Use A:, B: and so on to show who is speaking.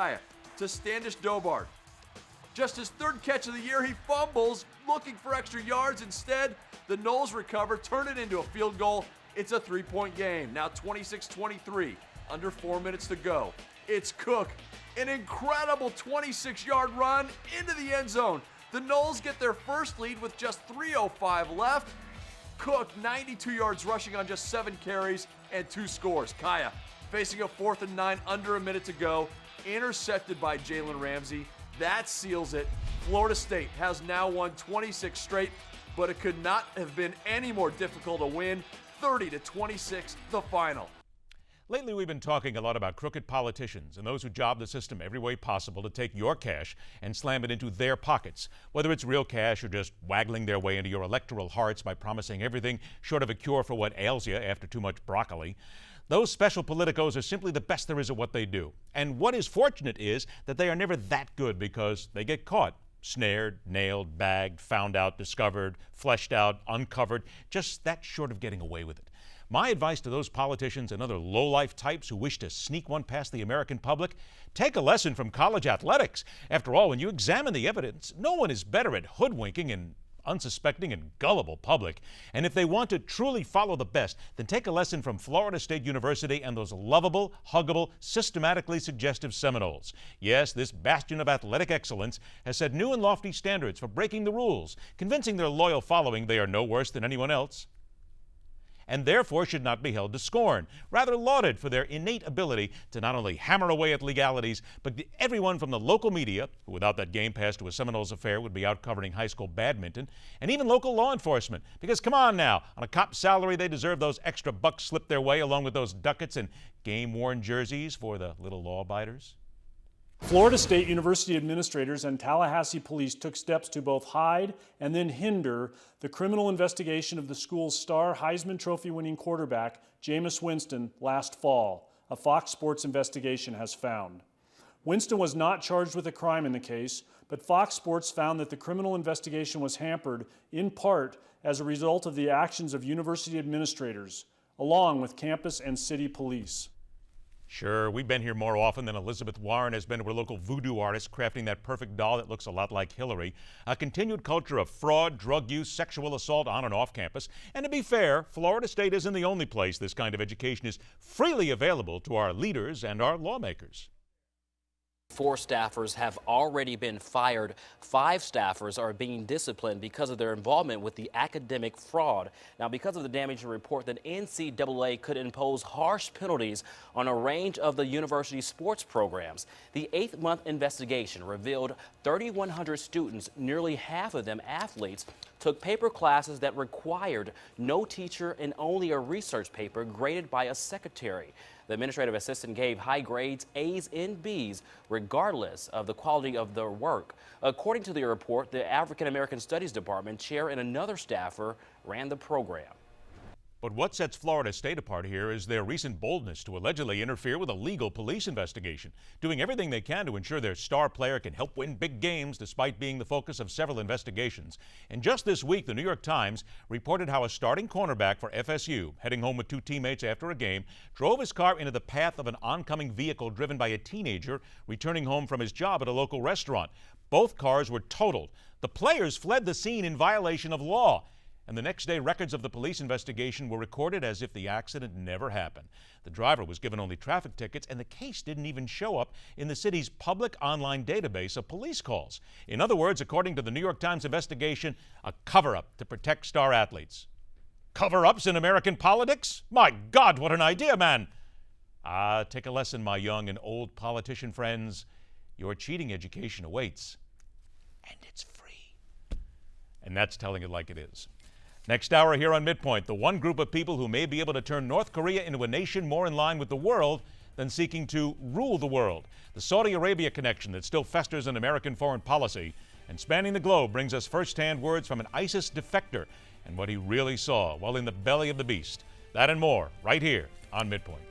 A: Kaya to Standish Dobard. Just his third catch of the year, he fumbles, looking for extra yards. Instead, the Noles recover, turn it into a field goal. It's a 3-point game. Now 26-23, under 4 minutes to go. It's Cook, an incredible 26-yard run into the end zone. The Noles get their first lead with just 3:05 left. Cook, 92 yards rushing on just 7 carries and 2 scores. Kaya facing a 4th and 9, under a minute to go. Intercepted by Jalen Ramsey. That seals it. Florida State has now won 26 straight, but it could not have been any more difficult to win. 30-26, the final.
B: Lately, we've been talking a lot about crooked politicians and those who job the system every way possible to take your cash and slam it into their pockets, whether it's real cash or just waggling their way into your electoral hearts by promising everything short of a cure for what ails you after too much broccoli. Those special politicos are simply the best there is at what they do. And what is fortunate is that they are never that good because they get caught. Snared, nailed, bagged, found out, discovered, fleshed out, uncovered, just that short of getting away with it. My advice to those politicians and other low-life types who wish to sneak one past the American public, take a lesson from college athletics. After all, when you examine the evidence, no one is better at hoodwinking an unsuspecting and gullible public. And if they want to truly follow the best, then take a lesson from Florida State University and those lovable, huggable, systematically suggestive Seminoles. Yes, this bastion of athletic excellence has set new and lofty standards for breaking the rules, convincing their loyal following they are no worse than anyone else, and therefore should not be held to scorn, rather lauded for their innate ability to not only hammer away at legalities, but everyone from the local media, who without that game pass to a Seminoles affair would be out covering high school badminton, and even local law enforcement, because come on now, on a cop's salary they deserve those extra bucks slipped their way along with those ducats and game-worn jerseys for the little law-abiders.
C: Florida State University administrators and Tallahassee police took steps to both hide and then hinder the criminal investigation of the school's star Heisman Trophy-winning quarterback, Jameis Winston, last fall, a Fox Sports investigation has found. Winston was not charged with a crime in the case, but Fox Sports found that the criminal investigation was hampered in part as a result of the actions of university administrators, along with campus and city police.
B: Sure, we've been here more often than Elizabeth Warren has been to her local voodoo artist crafting that perfect doll that looks a lot like Hillary. A continued culture of fraud, drug use, sexual assault on and off campus. And to be fair, Florida State isn't the only place this kind of education is freely available to our leaders and our lawmakers.
D: 4 staffers have already been fired. 5 staffers are being disciplined because of their involvement with the academic fraud. Now, because of the damaging report, the NCAA could impose harsh penalties on a range of the university sports programs. The 8th-month investigation revealed 3,100 students, nearly half of them athletes, took paper classes that required no teacher and only a research paper graded by a secretary. The administrative assistant gave high grades, A's and B's, regardless of the quality of their work. According to the report, the African American Studies Department chair and another staffer ran the program.
B: But what sets Florida State apart here is their recent boldness to allegedly interfere with a legal police investigation, doing everything they can to ensure their star player can help win big games despite being the focus of several investigations. And just this week, the New York Times reported how a starting cornerback for FSU, heading home with 2 teammates after a game, drove his car into the path of an oncoming vehicle driven by a teenager returning home from his job at a local restaurant. Both cars were totaled. The players fled the scene in violation of law. And the next day, records of the police investigation were recorded as if the accident never happened. The driver was given only traffic tickets, and the case didn't even show up in the city's public online database of police calls. In other words, according to the New York Times investigation, a cover-up to protect star athletes. Cover-ups in American politics? My God, what an idea, man! Take a lesson, my young and old politician friends. Your cheating education awaits, and it's free. And that's telling it like it is. Next hour here on MidPoint, the one group of people who may be able to turn North Korea into a nation more in line with the world than seeking to rule the world. The Saudi Arabia connection that still festers in American foreign policy. And spanning the globe brings us first-hand words from an ISIS defector and what he really saw while in the belly of the beast. That and more right here on MidPoint.